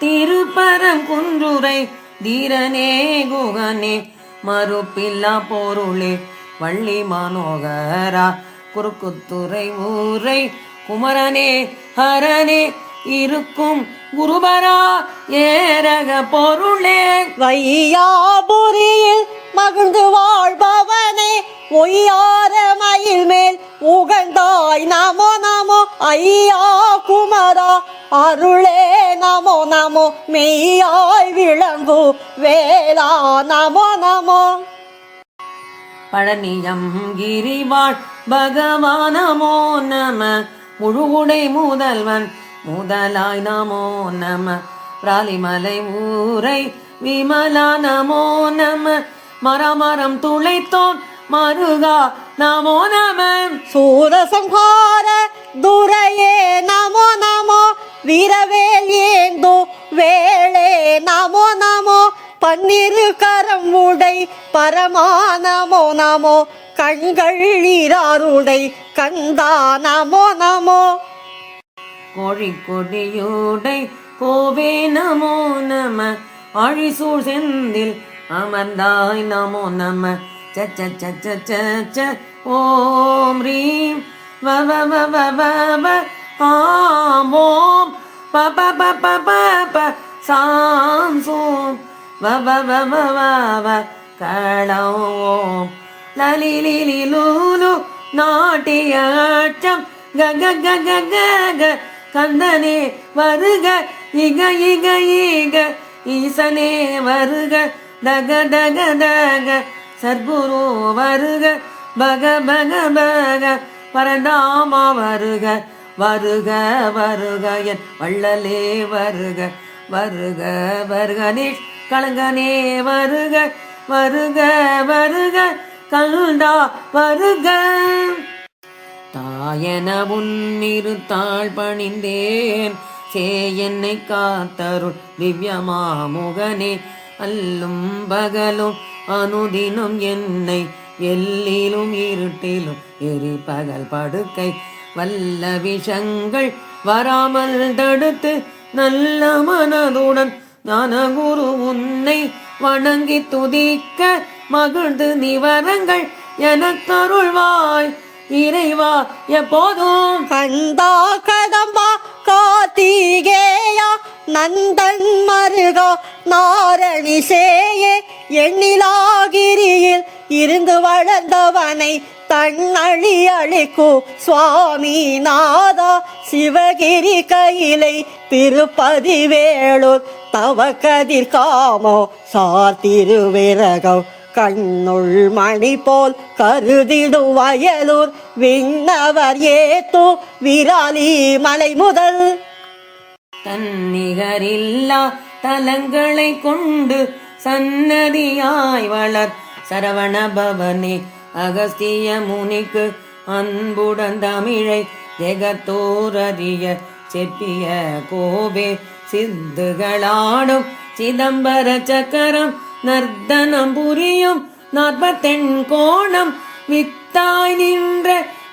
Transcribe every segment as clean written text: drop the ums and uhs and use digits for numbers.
திருப்பரங்குன்றுரை தீரனே குகனே மறுப்பில்லா பொருளே வள்ளி மனோகரா குறுக்குத்துறை ஊரை குமரனே ஹரனே இருக்கும் குருபரா ஏரக பொருளே வையாபுரியில் மகிழ்ந்து வாழ்பவனே ஒய்யார மயில் மேல் உகழ்ந்தாய் நமோ நமோ ஐயா குமரா அருளே நமோ நமோ மெய்யாய் விளங்கு வேளா நமோ நமோ பழனியம் கிரிவாள் பகவான் நமோ நம முழுகுடை முதல்வன் முதலாய் நமோ நம பிராலிமலை ஊரை விமலா நமோ நம மரமரம் துளைத்தோன் மருகா நமோ நம சூரசம்ஹார துரையே நமோ நமோ வீரவேல் ஏந்தோ வேளே நமோ நமோ பன்னிரு கரம் உடை பரமா நமோ நமோ கண்கள் ஈராருடை கந்தா நமோ நமோ கோழிக்கொடியுடை கோவே நமோ நம ஆழிசூழ் செந்தில் அமர்ந்தாய் நமோ நம சச்ச சச்ச சச்ச ஓம் ரீம் வவ வவ வவ ஆம் ஓம் பப பப பப சாம் சோம் வவ வவ வவ களம் ஓம் லலி லிலி லூலு நாட்டியம் கக கக கக கந்தனே வருக இக இக இக ஈசனே வருக தக தக தக சர்க்குரு வருக பக பக பக பரந்தாமா வருக வருக வருக என் வள்ளலே வருக வருக வருக நிஷ் கலங்கனே வருக வருக வருக கல்டா வருக தாயன உன்னிரு தாழ் பணிந்தேன் சே என்னை காத்தருள் திவ்யமாமுகனே அல்லும் பகலும் அனுதினும் என்னை எல்லிலும் இருட்டிலும் எரிபகல் படுக்கை வல்ல விஷங்கள் வராமல் தடுத்து நல்ல மனதுடன் ஞானகுரு உன்னை வணங்கி துதிக்க மகிழ்ந்து நிவரங்கள் எனக்கருள்வாய் இறைவா எப்போதும் கந்தா கடம்பா கார்த்திகேயா நந்தன் மருகா நாரணி சேயே எண்ணிலாகிரியில் இருந்து வளர்ந்தவனை தன்னழி அழிக்கு சுவாமி நாதா சிவகிரி கையிலை திருப்பதி வேளூர் தவக்கதிர் காமோ சார்த்திருவிரகம் கண்ணுள் மணி போல் கருதிடு வயலூர் விண்ணவர் ஏத்து விராலி மலை முதல் தன்னிகரில்லா தலங்களை கொண்டு சன்னதியாய் வளர் சரவண பவனே அகஸ்திய முனிக்கு அன்புடன் தமிழை ஜெகத்தோரறிய செப்பிய கோவே சித்துகளாடும் சிதம்பர சக்கரம் நர்த்தனம் புரியும் 48 கோணம் வித்தாய் நின்ற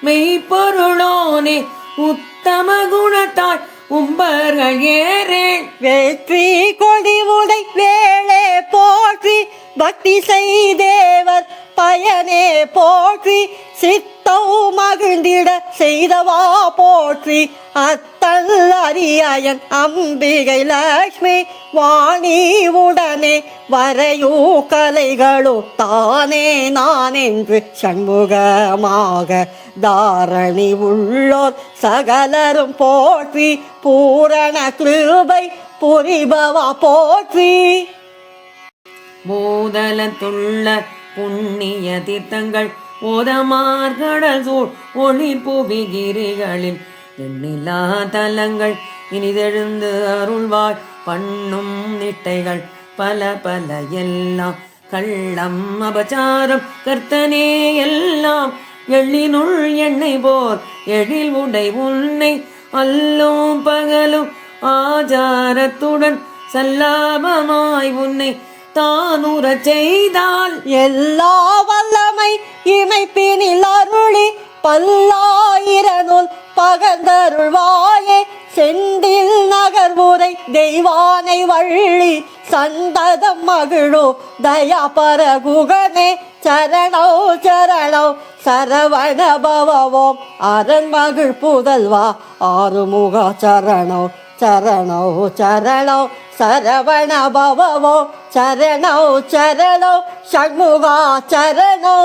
மெய்ப்பொருளோனே உத்தம குணத்தாய் உம்பர்கள் ஏறே வெற்றி கொடி உடை வேளே போற்றி பக்தி செய்தேவர் பயனே போற்றி சித்தௌ மகிழ்ந்திட செய்தவா போற்றி அத்தல் அரியன் அம்பிகை லக்ஷ்மி வாணி உடனே வரையூ கலைகளோ தானே நான் என்று சண்முகமாக தாரணி உள்ளோர் சகலரும் போற்றி பூரண கிருபை புரிபவா போற்றி போதலத்துள்ள புண்ணிய தீர்த்தங்கள் ஓதமார்கடல் சூழ் ஒளி புவிகிரிகளில் எண்ணிலா தலங்கள் இனிதெழுந்து அருள்வாய் பண்ணும் நிட்டைகள் பல பல எல்லாம் கள்ளம் அபச்சாரம் கர்த்தனே எல்லாம் எள்ளினுள் எண்ணெய் போர் எழில் உடை உன்னை அல்லும் பகலும் ஆச்சாரத்துடன் சல்லாபமாய் உன்னை தானுற செய்தால் எல்லா வல்லமை இமைப்பினில் அருளி பல்லாயிரனுள் பகந்தருள்வாயே செந்தில் நகர்வுரை தெய்வானை வள்ளி சந்ததம் மகிழோ தயாபர குகனே சரணோ சரணோ சரவண பவவோம் அரண்மகிழ் புதல்வா ஆறுமுக சரணோ சரணோ சரணோ சரவண பவவோ சரணோ சரணோ ஷண்முகா சரணோ.